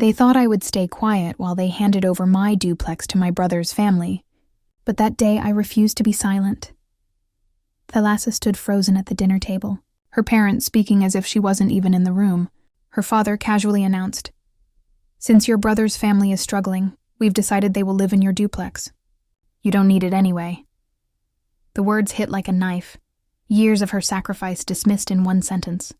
They thought I would stay quiet while they handed over my duplex to my brother's family, but that day I refused to be silent. Thalassa stood frozen at the dinner table, her parents speaking as if she wasn't even in the room. Her father casually announced, "Since your brother's family is struggling, we've decided they will live in your duplex. You don't need it anyway." The words hit like a knife, years of her sacrifice dismissed in one sentence.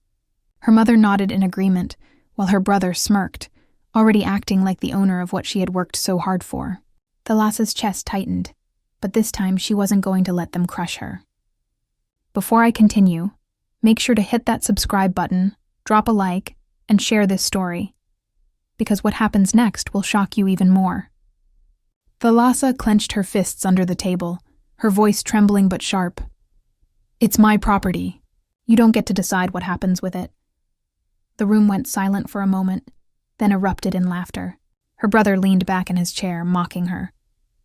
Her mother nodded in agreement, while her brother smirked, already acting like the owner of what she had worked so hard for. Thalassa's chest tightened, but this time she wasn't going to let them crush her. Before I continue, make sure to hit that subscribe button, drop a like, and share this story, because what happens next will shock you even more. Thalassa clenched her fists under the table, her voice trembling but sharp. "It's my property. You don't get to decide what happens with it." The room went silent for a moment, then erupted in laughter. Her brother leaned back in his chair, mocking her.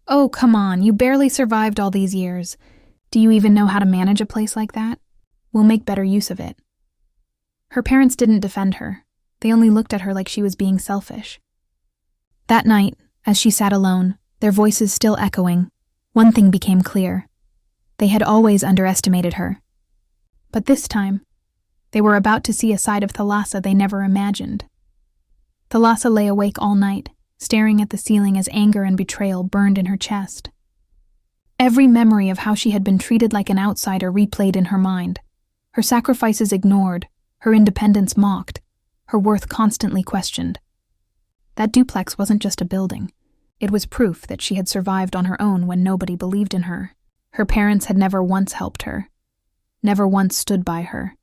"Oh, come on, you barely survived all these years. Do you even know how to manage a place like that? We'll make better use of it." Her parents didn't defend her. They only looked at her like she was being selfish. That night, as she sat alone, their voices still echoing, one thing became clear. They had always underestimated her. But this time, they were about to see a side of Thalassa they never imagined. Thalassa lay awake all night, staring at the ceiling as anger and betrayal burned in her chest. Every memory of how she had been treated like an outsider replayed in her mind, her sacrifices ignored, her independence mocked, her worth constantly questioned. That duplex wasn't just a building. It was proof that she had survived on her own when nobody believed in her. Her parents had never once helped her, never once stood by her.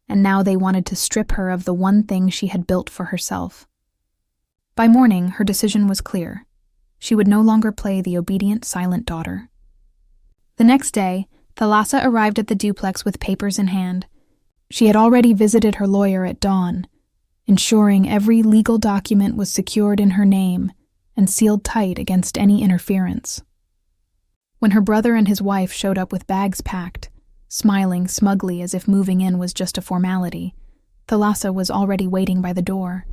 And now they wanted to strip her of the one thing she had built for herself. By morning, her decision was clear. She would no longer play the obedient, silent daughter. The next day, Thalassa arrived at the duplex with papers in hand. She had already visited her lawyer at dawn, ensuring every legal document was secured in her name and sealed tight against any interference. When her brother and his wife showed up with bags packed, smiling smugly as if moving in was just a formality, Thalassa was already waiting by the door.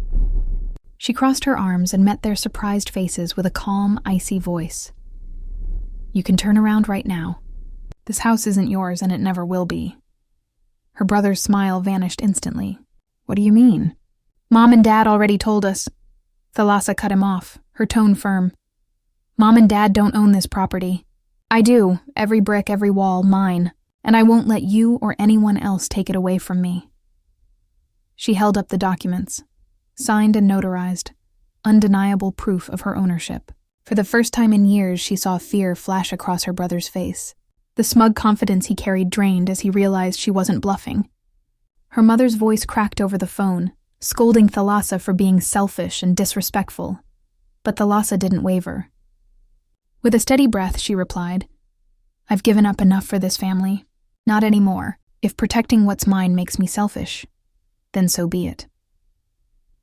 She crossed her arms and met their surprised faces with a calm, icy voice. "You can turn around right now. This house isn't yours and it never will be." Her brother's smile vanished instantly. "What do you mean?" "Mom and Dad already told us." Thalassa cut him off, her tone firm. "Mom and Dad don't own this property. I do, every brick, every wall, mine, and I won't let you or anyone else take it away from me." She held up the documents, signed and notarized, undeniable proof of her ownership. For the first time in years, she saw fear flash across her brother's face. The smug confidence he carried drained as he realized she wasn't bluffing. Her mother's voice cracked over the phone, scolding Thalassa for being selfish and disrespectful. But Thalassa didn't waver. With a steady breath, she replied, "I've given up enough for this family. Not anymore. If protecting what's mine makes me selfish, then so be it."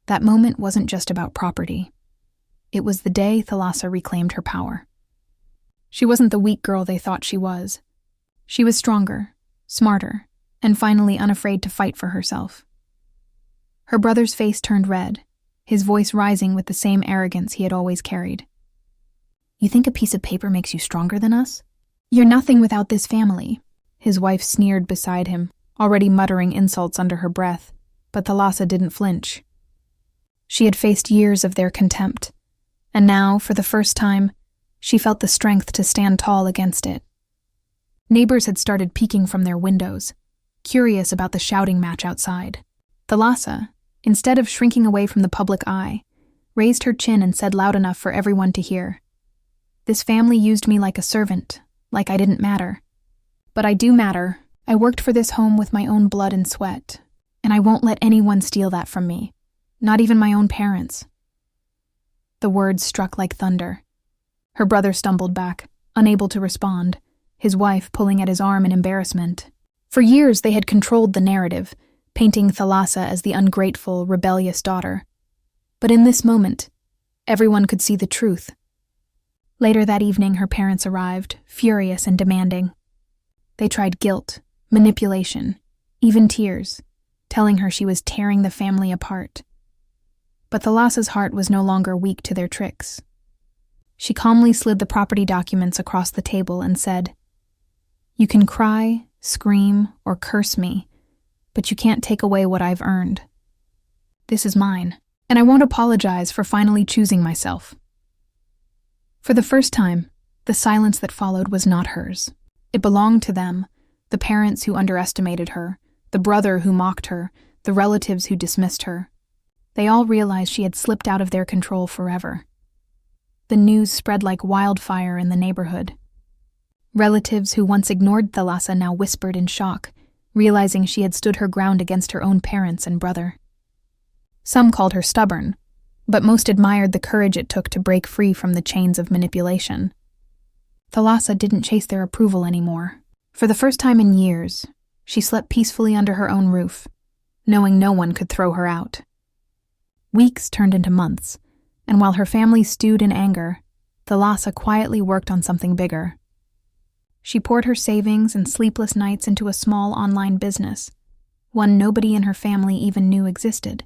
That moment wasn't just about property. It was the day Thalassa reclaimed her power. She wasn't the weak girl they thought she was. She was stronger, smarter, and finally unafraid to fight for herself. Her brother's face turned red, his voice rising with the same arrogance he had always carried. "You think a piece of paper makes you stronger than us? You're nothing without this family." His wife sneered beside him, already muttering insults under her breath, but Thalassa didn't flinch. She had faced years of their contempt, and now, for the first time, she felt the strength to stand tall against it. Neighbors had started peeking from their windows, curious about the shouting match outside. Thalassa, instead of shrinking away from the public eye, raised her chin and said loud enough for everyone to hear, "This family used me like a servant, like I didn't matter. But I do matter. I worked for this home with my own blood and sweat, and I won't let anyone steal that from me, not even my own parents." The words struck like thunder. Her brother stumbled back, unable to respond, his wife pulling at his arm in embarrassment. For years they had controlled the narrative, painting Thalassa as the ungrateful, rebellious daughter. But in this moment, everyone could see the truth. Later that evening, her parents arrived, furious and demanding. They tried guilt, manipulation, even tears, telling her she was tearing the family apart. But Thalassa's heart was no longer weak to their tricks. She calmly slid the property documents across the table and said, "You can cry, scream, or curse me, but you can't take away what I've earned. This is mine, and I won't apologize for finally choosing myself." For the first time, the silence that followed was not hers. It belonged to them, the parents who underestimated her, the brother who mocked her, the relatives who dismissed her. They all realized she had slipped out of their control forever. The news spread like wildfire in the neighborhood. Relatives who once ignored Thalassa now whispered in shock, realizing she had stood her ground against her own parents and brother. Some called her stubborn, but most admired the courage it took to break free from the chains of manipulation. Thalassa didn't chase their approval anymore. For the first time in years, she slept peacefully under her own roof, knowing no one could throw her out. Weeks turned into months, and while her family stewed in anger, Thalassa quietly worked on something bigger. She poured her savings and sleepless nights into a small online business, one nobody in her family even knew existed.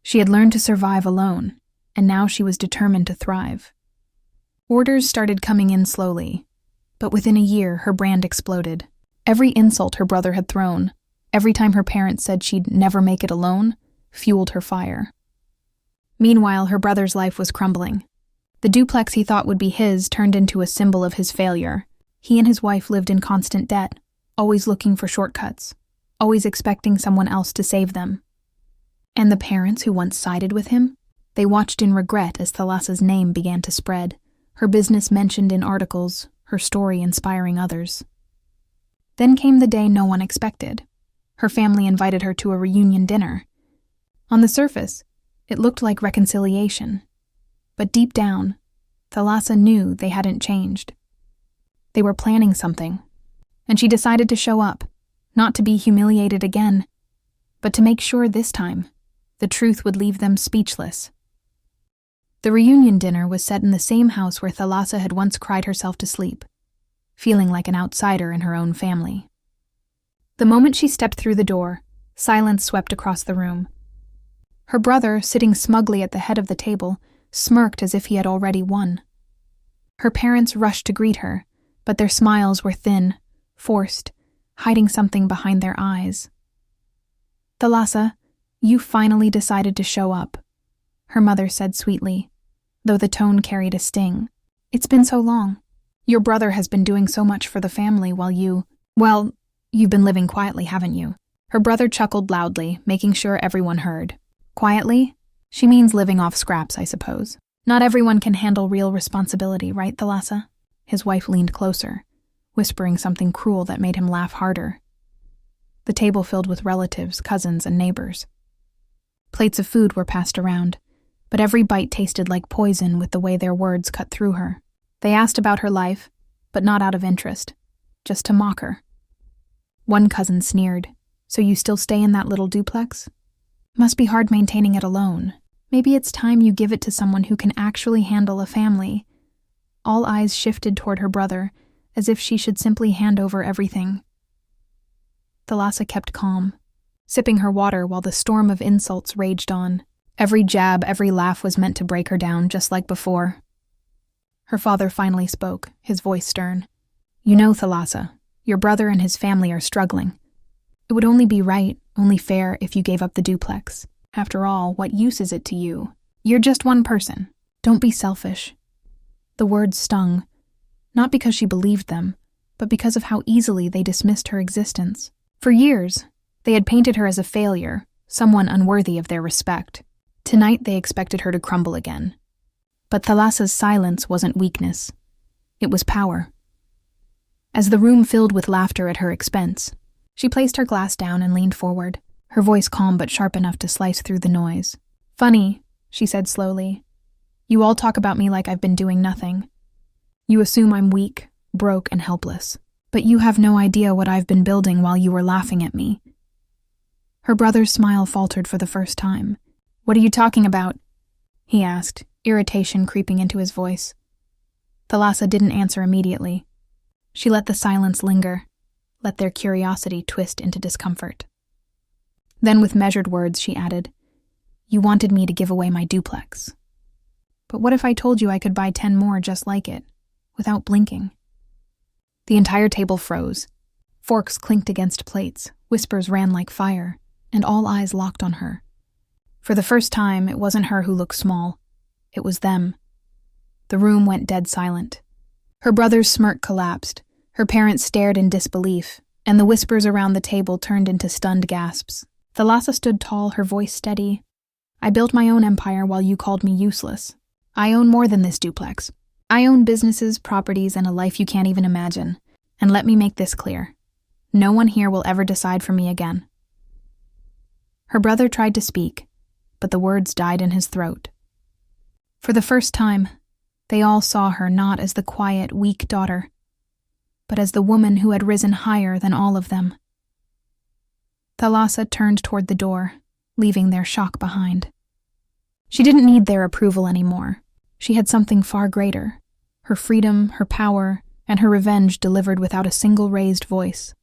She had learned to survive alone, and now she was determined to thrive. Orders started coming in slowly, but within a year her brand exploded. Every insult her brother had thrown, every time her parents said she'd never make it alone, fueled her fire. Meanwhile, her brother's life was crumbling. The duplex he thought would be his turned into a symbol of his failure. He and his wife lived in constant debt, always looking for shortcuts, always expecting someone else to save them. And the parents who once sided with him? They watched in regret as Thalassa's name began to spread, her business mentioned in articles, her story inspiring others. Then came the day no one expected. Her family invited her to a reunion dinner. On the surface, it looked like reconciliation. But deep down, Thalassa knew they hadn't changed. They were planning something, and she decided to show up, not to be humiliated again, but to make sure this time the truth would leave them speechless. The reunion dinner was set in the same house where Thalassa had once cried herself to sleep, feeling like an outsider in her own family. The moment she stepped through the door, silence swept across the room. Her brother, sitting smugly at the head of the table, smirked as if he had already won. Her parents rushed to greet her, but their smiles were thin, forced, hiding something behind their eyes. "Thalassa, you finally decided to show up," her mother said sweetly, though the tone carried a sting. "It's been so long. Your brother has been doing so much for the family while you've been living quietly, haven't you?" Her brother chuckled loudly, making sure everyone heard. "Quietly? She means living off scraps, I suppose. Not everyone can handle real responsibility, right, Thalassa?" His wife leaned closer, whispering something cruel that made him laugh harder. The table filled with relatives, cousins, and neighbors. Plates of food were passed around, but every bite tasted like poison with the way their words cut through her. They asked about her life, but not out of interest, just to mock her. One cousin sneered, "So you still stay in that little duplex? Must be hard maintaining it alone. Maybe it's time you give it to someone who can actually handle a family." All eyes shifted toward her brother, as if she should simply hand over everything. Thalassa kept calm, sipping her water while the storm of insults raged on. Every jab, every laugh was meant to break her down, just like before. Her father finally spoke, his voice stern. "You know, Thalassa, your brother and his family are struggling. It would only be right, only fair, if you gave up the duplex. After all, what use is it to you? You're just one person. Don't be selfish." The words stung, not because she believed them, but because of how easily they dismissed her existence. For years, they had painted her as a failure, someone unworthy of their respect. Tonight they expected her to crumble again. But Thalassa's silence wasn't weakness. It was power. As the room filled with laughter at her expense, she placed her glass down and leaned forward, her voice calm but sharp enough to slice through the noise. "Funny," she said slowly. "You all talk about me like I've been doing nothing. You assume I'm weak, broke, and helpless. But you have no idea what I've been building while you were laughing at me." Her brother's smile faltered for the first time. "What are you talking about?" he asked, irritation creeping into his voice. Thalassa didn't answer immediately. She let the silence linger, let their curiosity twist into discomfort. Then with measured words she added, You wanted me to give away my duplex. But what if I told you I could buy 10 more just like it, without blinking? The entire table froze. Forks clinked against plates, whispers ran like fire, and all eyes locked on her. For the first time, it wasn't her who looked small. It was them. The room went dead silent. Her brother's smirk collapsed, her parents stared in disbelief, and the whispers around the table turned into stunned gasps. Thalassa stood tall, her voice steady. I built my own empire while you called me useless. I own more than this duplex. I own businesses, properties, and a life you can't even imagine. And let me make this clear. No one here will ever decide for me again. Her brother tried to speak, but the words died in his throat. For the first time, they all saw her not as the quiet, weak daughter, but as the woman who had risen higher than all of them. Thalassa turned toward the door, leaving their shock behind. She didn't need their approval anymore. She had something far greater, her freedom, her power, and her revenge delivered without a single raised voice.